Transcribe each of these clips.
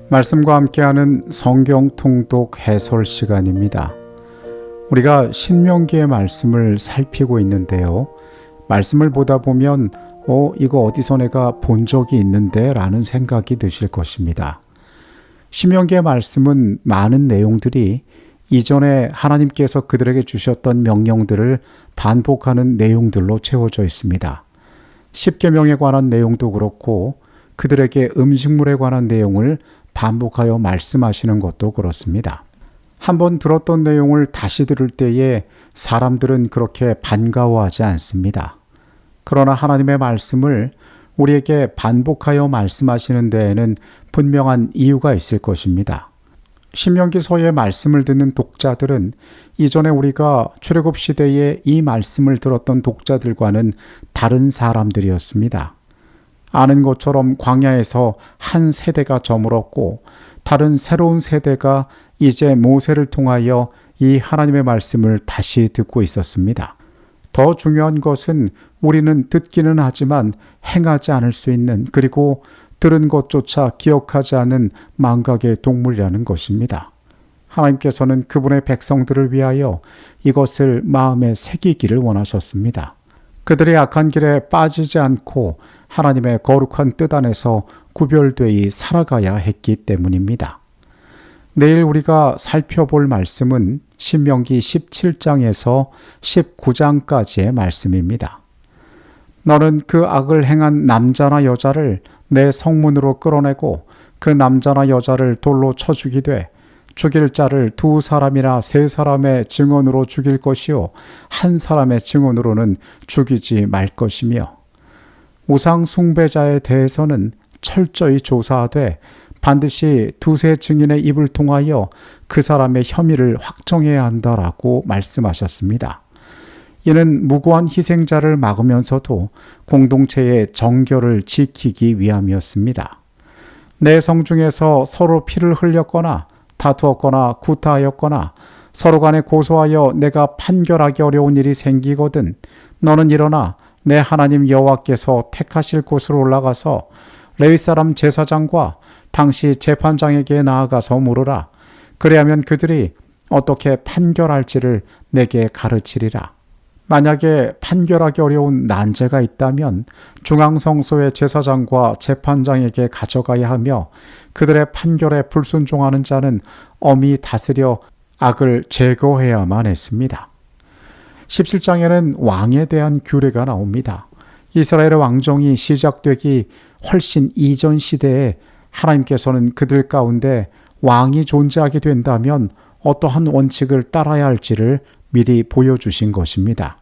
말씀과 함께하는 성경 통독 해설 시간입니다. 우리가 신명기의 말씀을 살피고 있는데요. 말씀을 보다 보면 이거 어디서 내가 본 적이 있는데 라는 생각이 드실 것입니다. 신명기의 말씀은 많은 내용들이 이전에 하나님께서 그들에게 주셨던 명령들을 반복하는 내용들로 채워져 있습니다. 십계명에 관한 내용도 그렇고 그들에게 음식물에 관한 내용을 반복하여 말씀하시는 것도 그렇습니다. 한번 들었던 내용을 다시 들을 때에 사람들은 그렇게 반가워하지 않습니다. 그러나 하나님의 말씀을 우리에게 반복하여 말씀하시는 데에는 분명한 이유가 있을 것입니다. 신명기서의 말씀을 듣는 독자들은 이전에 우리가 출애굽 시대에 이 말씀을 들었던 독자들과는 다른 사람들이었습니다. 아는 것처럼 광야에서 한 세대가 저물었고 다른 새로운 세대가 이제 모세를 통하여 이 하나님의 말씀을 다시 듣고 있었습니다. 더 중요한 것은 우리는 듣기는 하지만 행하지 않을 수 있는, 그리고 들은 것조차 기억하지 않은 망각의 동물이라는 것입니다. 하나님께서는 그분의 백성들을 위하여 이것을 마음에 새기기를 원하셨습니다. 그들의 악한 길에 빠지지 않고 하나님의 거룩한 뜻 안에서 구별되이 살아가야 했기 때문입니다. 내일 우리가 살펴볼 말씀은 신명기 17장에서 19장까지의 말씀입니다. 너는 그 악을 행한 남자나 여자를 내 성문으로 끌어내고 그 남자나 여자를 돌로 쳐 죽이되 죽일 자를 두 사람이나 세 사람의 증언으로 죽일 것이요 한 사람의 증언으로는 죽이지 말 것이며, 우상 숭배자에 대해서는 철저히 조사하되 반드시 두세 증인의 입을 통하여 그 사람의 혐의를 확정해야 한다라고 말씀하셨습니다. 이는 무고한 희생자를 막으면서도 공동체의 정결을 지키기 위함이었습니다. 내 성중에서 서로 피를 흘렸거나 다투었거나 구타하였거나 서로 간에 고소하여 내가 판결하기 어려운 일이 생기거든 너는 일어나 내 하나님 여호와께서 택하실 곳으로 올라가서 레위 사람 제사장과 당시 재판장에게 나아가서 물으라. 그리하면 그들이 어떻게 판결할지를 내게 가르치리라. 만약에 판결하기 어려운 난제가 있다면 중앙성소의 제사장과 재판장에게 가져가야 하며, 그들의 판결에 불순종하는 자는 엄히 다스려 악을 제거해야만 했습니다. 17장에는 왕에 대한 규례가 나옵니다. 이스라엘의 왕정이 시작되기 훨씬 이전 시대에 하나님께서는 그들 가운데 왕이 존재하게 된다면 어떠한 원칙을 따라야 할지를 미리 보여주신 것입니다.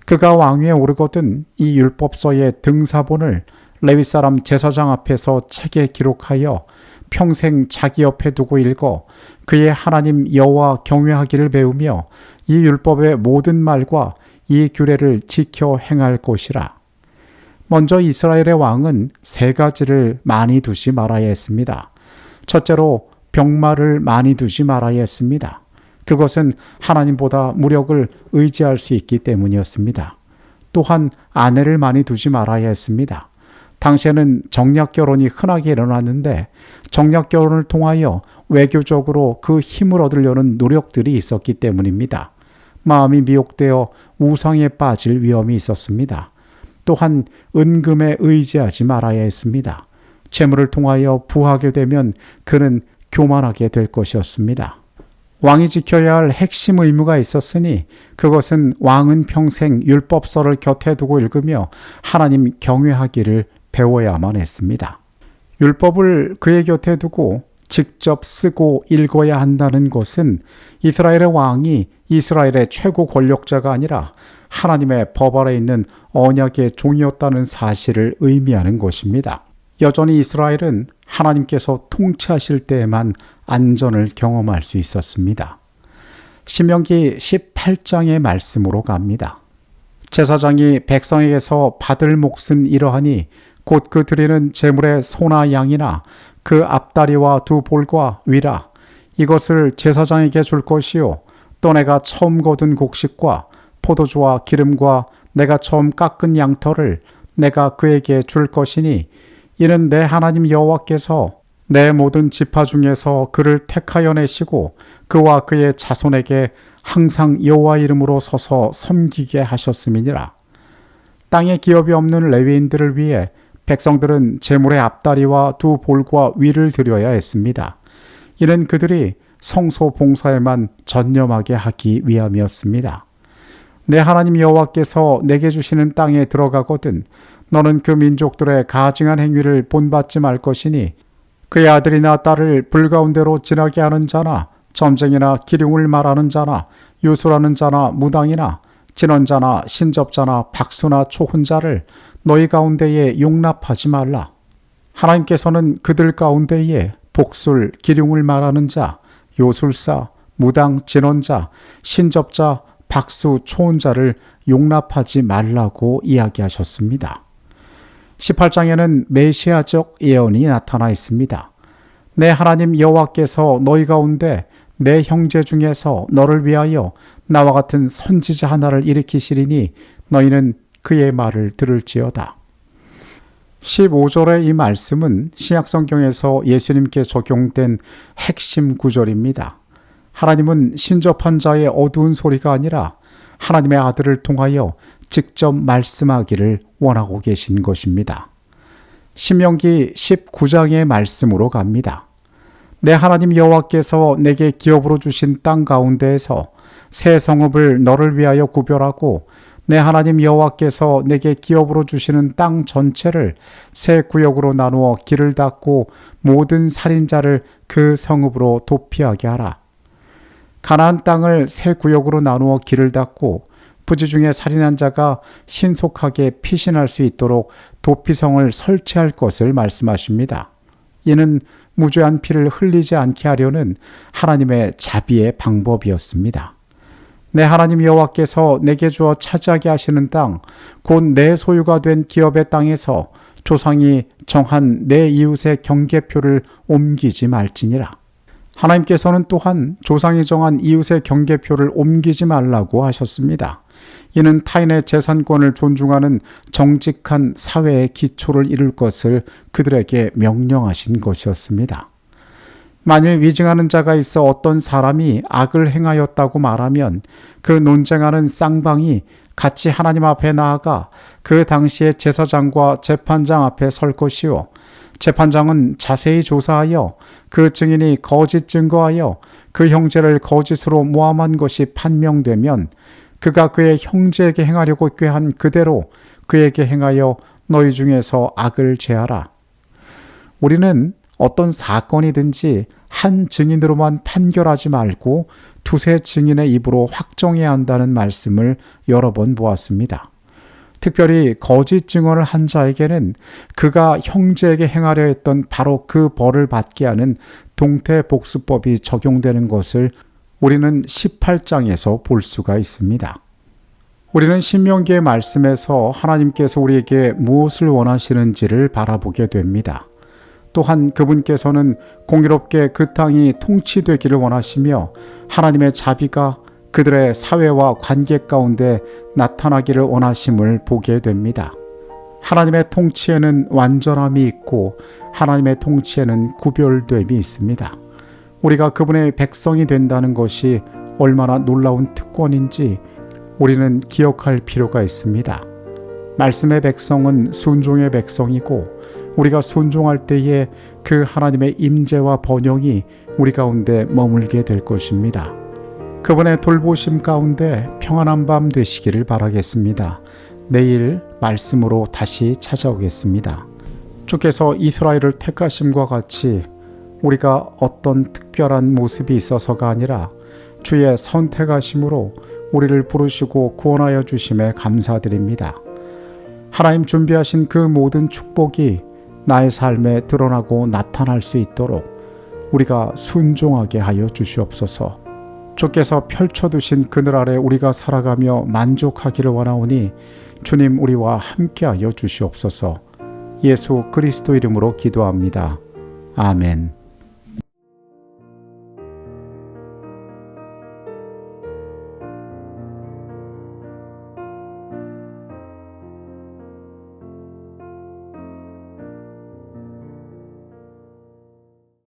그가 왕위에 오르거든 이 율법서의 등사본을 레위 사람 제사장 앞에서 책에 기록하여 평생 자기 옆에 두고 읽어 그의 하나님 여호와 경외하기를 배우며 이 율법의 모든 말과 이 규례를 지켜 행할 것이라. 먼저 이스라엘의 왕은 세 가지를 많이 두지 말아야 했습니다. 첫째로 병마를 많이 두지 말아야 했습니다. 그것은 하나님보다 무력을 의지할 수 있기 때문이었습니다. 또한 아내를 많이 두지 말아야 했습니다. 당시에는 정략결혼이 흔하게 일어났는데 정략결혼을 통하여 외교적으로 그 힘을 얻으려는 노력들이 있었기 때문입니다. 마음이 미혹되어 우상에 빠질 위험이 있었습니다. 또한 은금에 의지하지 말아야 했습니다. 재물을 통하여 부하게 되면 그는 교만하게 될 것이었습니다. 왕이 지켜야 할 핵심 의무가 있었으니 그것은 왕은 평생 율법서를 곁에 두고 읽으며 하나님 경외하기를 배워야만 했습니다. 율법을 그의 곁에 두고 직접 쓰고 읽어야 한다는 것은 이스라엘의 왕이 이스라엘의 최고 권력자가 아니라 하나님의 법 아래 있는 언약의 종이었다는 사실을 의미하는 것입니다. 여전히 이스라엘은 하나님께서 통치하실 때에만 안전을 경험할 수 있었습니다. 신명기 18장의 말씀으로 갑니다. 제사장이 백성에게서 받을 몫은 이러하니 곧 그 드리는 제물의 소나 양이나 그 앞다리와 두 볼과 위라. 이것을 제사장에게 줄 것이요 또 내가 처음 거둔 곡식과 포도주와 기름과 내가 처음 깎은 양털을 내가 그에게 줄 것이니 이는 내 하나님 여호와께서 내 모든 지파 중에서 그를 택하여 내시고 그와 그의 자손에게 항상 여호와 이름으로 서서 섬기게 하셨음이니라. 땅에 기업이 없는 레위인들을 위해 백성들은 제물의 앞다리와 두 볼과 위를 드려야 했습니다. 이는 그들이 성소 봉사에만 전념하게 하기 위함이었습니다. 내 하나님 여호와께서 내게 주시는 땅에 들어가거든 너는 그 민족들의 가증한 행위를 본받지 말 것이니 그의 아들이나 딸을 불 가운데로 지나게 하는 자나 점쟁이나 기륭을 말하는 자나 유술하는 자나 무당이나 진언자나 신접자나 박수나 초혼자를 너희 가운데에 용납하지 말라. 하나님께서는 그들 가운데에 복술, 기륭을 말하는 자, 요술사, 무당, 진언자, 신접자, 박수, 초혼자를 용납하지 말라고 이야기하셨습니다. 18장에는 메시아적 예언이 나타나 있습니다. 내 하나님 여호와께서 너희 가운데 내 형제 중에서 너를 위하여 나와 같은 선지자 하나를 일으키시리니 너희는 그의 말을 들을지어다. 15절의 이 말씀은 신약성경에서 예수님께 적용된 핵심 구절입니다. 하나님은 신접한 자의 어두운 소리가 아니라 하나님의 아들을 통하여 직접 말씀하기를 원하고 계신 것입니다. 신명기 19장의 말씀으로 갑니다. 내 하나님 여호와께서 내게 기업으로 주신 땅 가운데에서 새 성읍을 너를 위하여 구별하고 내 하나님 여호와께서 내게 기업으로 주시는 땅 전체를 새 구역으로 나누어 길을 닫고 모든 살인자를 그 성읍으로 도피하게 하라. 가나안 땅을 새 구역으로 나누어 길을 닫고 부지 중에 살인한 자가 신속하게 피신할 수 있도록 도피성을 설치할 것을 말씀하십니다. 이는 무죄한 피를 흘리지 않게 하려는 하나님의 자비의 방법이었습니다. 내 하나님 여호와께서 내게 주어 차지하게 하시는 땅, 곧 내 소유가 된 기업의 땅에서 조상이 정한 내 이웃의 경계표를 옮기지 말지니라. 하나님께서는 또한 조상이 정한 이웃의 경계표를 옮기지 말라고 하셨습니다. 이는 타인의 재산권을 존중하는 정직한 사회의 기초를 이룰 것을 그들에게 명령하신 것이었습니다. 만일 위증하는 자가 있어 어떤 사람이 악을 행하였다고 말하면 그 논쟁하는 쌍방이 같이 하나님 앞에 나아가 그 당시에 제사장과 재판장 앞에 설 것이요 재판장은 자세히 조사하여 그 증인이 거짓 증거하여 그 형제를 거짓으로 모함한 것이 판명되면 그가 그의 형제에게 행하려고 꾀한 그대로 그에게 행하여 너희 중에서 악을 제하라. 우리는 어떤 사건이든지 한 증인으로만 판결하지 말고 두세 증인의 입으로 확정해야 한다는 말씀을 여러 번 보았습니다. 특별히 거짓 증언을 한 자에게는 그가 형제에게 행하려 했던 바로 그 벌을 받게 하는 동태복수법이 적용되는 것을 우리는 18장에서 볼 수가 있습니다. 우리는 신명기의 말씀에서 하나님께서 우리에게 무엇을 원하시는지를 바라보게 됩니다. 또한 그분께서는 공의롭게 그 땅이 통치되기를 원하시며 하나님의 자비가 그들의 사회와 관계 가운데 나타나기를 원하심을 보게 됩니다. 하나님의 통치에는 완전함이 있고 하나님의 통치에는 구별됨이 있습니다. 우리가 그분의 백성이 된다는 것이 얼마나 놀라운 특권인지 우리는 기억할 필요가 있습니다. 말씀의 백성은 순종의 백성이고 우리가 순종할 때에 그 하나님의 임재와 번영이 우리 가운데 머물게 될 것입니다. 그분의 돌보심 가운데 평안한 밤 되시기를 바라겠습니다. 내일 말씀으로 다시 찾아오겠습니다. 주께서 이스라엘을 택하심과 같이 우리가 어떤 특별한 모습이 있어서가 아니라 주의 선택하심으로 우리를 부르시고 구원하여 주심에 감사드립니다. 하나님 준비하신 그 모든 축복이 나의 삶에 드러나고 나타날 수 있도록 우리가 순종하게 하여 주시옵소서. 주께서 펼쳐두신 그늘 아래 우리가 살아가며 만족하기를 원하오니 주님 우리와 함께하여 주시옵소서. 예수 그리스도 이름으로 기도합니다. 아멘.